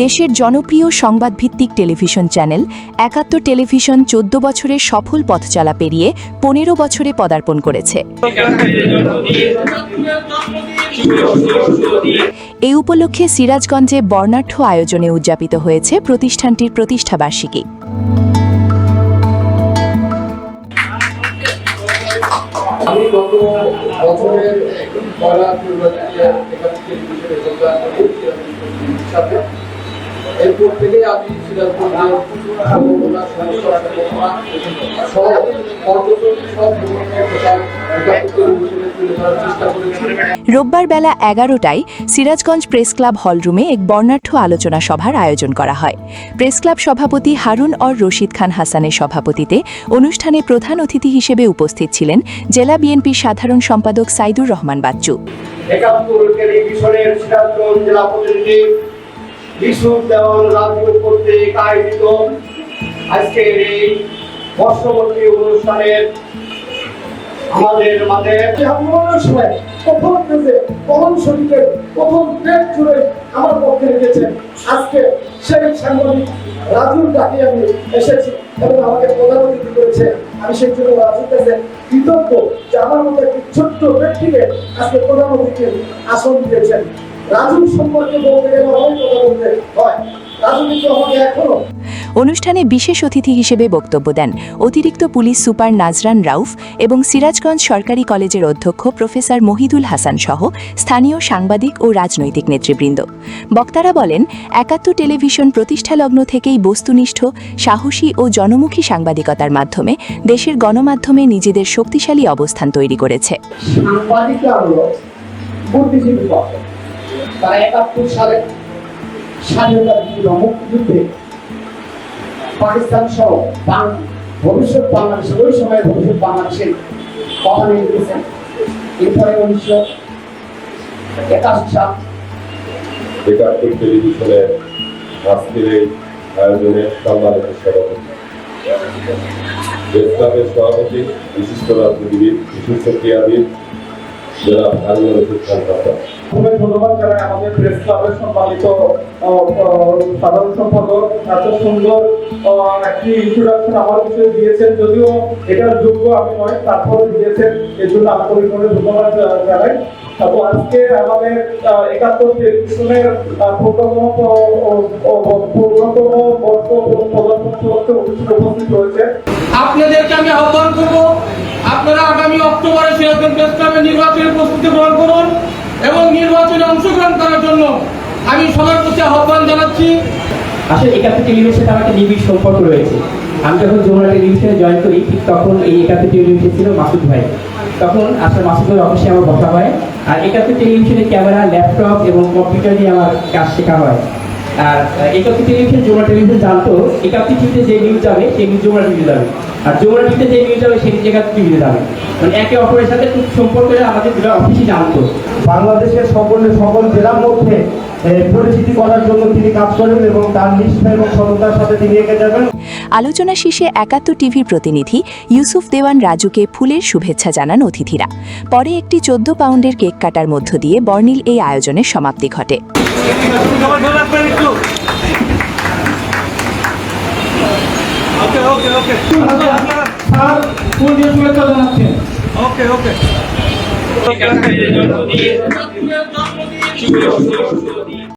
দেশের জনপ্রিয় সংবাদভিত্তিক television channel একাত্তর টেলিভিশন ১৪ বছরের সফল পথচলা পেরিয়ে ১৫ বছরে পদার্পণ করেছে। এই উপলক্ষে সিরাজগঞ্জে বর্ণাঢ্য আয়োজনে উদযাপিত হয়েছে প্রতিষ্ঠানটির প্রতিষ্ঠাবার্ষিকী। আমি গত বছরের পয়লা ফেব্রুয়ারিতে সাথে এরপর থেকে আমি রোববার বেলা ১১টায় সিরাজগঞ্জ প্রেস ক্লাব হলরুমে এক বর্ণাঢ্য আলোচনা সভার আয়োজন করা হয়। প্রেস ক্লাব সভাপতি হারুন অর রশিদ খান হাসানের সভাপতিতে অনুষ্ঠানে প্রধান অতিথি হিসেবে উপস্থিত ছিলেন জেলা বিএনপির সাধারণ সম্পাদক সাইদুর রহমান বাচ্চু। আজকের এই বর্ষবর্তী অনুষ্ঠানের আমাদের মাঝে প্রথম পেজে কলম শরীফের প্রথম পেজ জুড়ে আমার পক্ষে রেখেছেন। আজকে সেই সাংবাদিক রাজুর ডাকে আমি এসেছি এবং আমাকে প্রধান অতিথি করেছে। আমি সেই জন্য রাজুর কাছে কৃতজ্ঞ যে আমার মতো একটি ছোট্ট ব্যক্তিকে আজকে প্রধান অতিথির আসন দিয়েছেন। রাজুর সম্পর্কে বলতে গেলে অনেক কথা বলতে হয়। রাজু কিন্তু আমাকে এখনো। অনুষ্ঠানে বিশেষ অতিথি হিসেবে বক্তব্য দেন অতিরিক্ত পুলিশ সুপার নাজরান রাউফ এবং সিরাজগঞ্জ সরকারি কলেজের অধ্যক্ষ প্রফেসর মহিদুল হাসান সহ স্থানীয় সাংবাদিক ও রাজনৈতিক নেতৃবৃন্দ। বক্তারা বলেন, একাত্তর টেলিভিশন প্রতিষ্ঠালগ্ন থেকেই বস্তুনিষ্ঠ, সাহসী ও জনমুখী সাংবাদিকতার মাধ্যমে দেশের গণমাধ্যমে নিজেদের শক্তিশালী অবস্থান তৈরি করেছে। মুক্তিযুদ্ধে পাকিস্তান সহ ভবিষ্যৎ বাংলাদেশের ওই সময় ভবিষ্যৎ বাংলাদেশের কথা নিয়ে গেছেন। এরপরে 1981 সাল একাত্তর টেলিভিশনের আজকের এই আয়োজনে সম্মানিত সভাপতি, প্রেস ক্লাবের সভাপতি, বিশিষ্ট রাজনীতিবিদ, বিশিষ্ট ক্রীড়াবিদ জেলা হারুন রশিদ খান হাসান। ধন্যবাদ জানাই আমাদের প্রেস ক্লাবের সম্মানিত সাধারণ সম্পাদক। এত সুন্দর একটি ইন্ট্রোডাকশন আমার বিষয়ে দিয়েছেন, যদিও এটার যোগ্য আমি নয়, তারপর দিয়েছেন, এর জন্য আন্তরিকভাবে ধন্যবাদ জানাই। আজকে আমাদের একাত্তর টেলিভিশনের উপস্থিত হয়েছে। আপনাদেরকে আমি আহ্বান করব, আপনারা আগামী অক্টোবরে সিরাজগঞ্জ প্রেস ক্লাবের নির্বাচনের প্রস্তুতি গ্রহণ করুন এবং নির্বাচনে অংশগ্রহণ করার জন্য আমি সবার কাছে আহ্বান জানাচ্ছি। আসলে একাত্তর টেলিভিশনের সাথে আমার একটা নিবিড় সম্পর্ক রয়েছে। আমি যখন যমুনা টেলিভিশনে জয়েন করি, ঠিক তখন এই একাত্তর টেলিভিশন ছিল মাসুদ ভাই। তখন আসলে মাসুদ ভাই অফিসে আমার বসা হয়, আর একাত্তর টেলিভিশনে ক্যামেরা, ল্যাপটপ এবং কম্পিউটার দিয়ে আমার কাজ শেখা হয়। আর একাত্তর টেলিভিশন যমুনা টেলিভিশন জানতো একাত্তর টিভিতে যে নিউজ যাবে সেই নিউজ যমুনা টিভিতে যাবে, আর যমুনা টিভিতে যে নিউজ যাবে সেই নিউজ একাত্তর টিভিতে যাবে। মানে একে অপরের সাথে খুব সম্পর্ক আমাদের দুটো অফিসই জানতো। বাংলাদেশের সকল জেলার মধ্যে পরিচিতি করার জন্য তিনি কাজ করেন এবং তার নিষ্ঠা এবং সততার সাথে তিনি এগিয়ে যাবেন। আলোচনা শেষে একাত্তর টিভির প্রতিনিধি ইউসুফ দেওয়ান রাজুকে ফুলের শুভেচ্ছা জানান অতিথিরা। পরে একটি ১৪ পাউন্ডের কেক কাটার মধ্য দিয়ে বর্ণিল এই আয়োজনের সমাপ্তি ঘটে। ওকে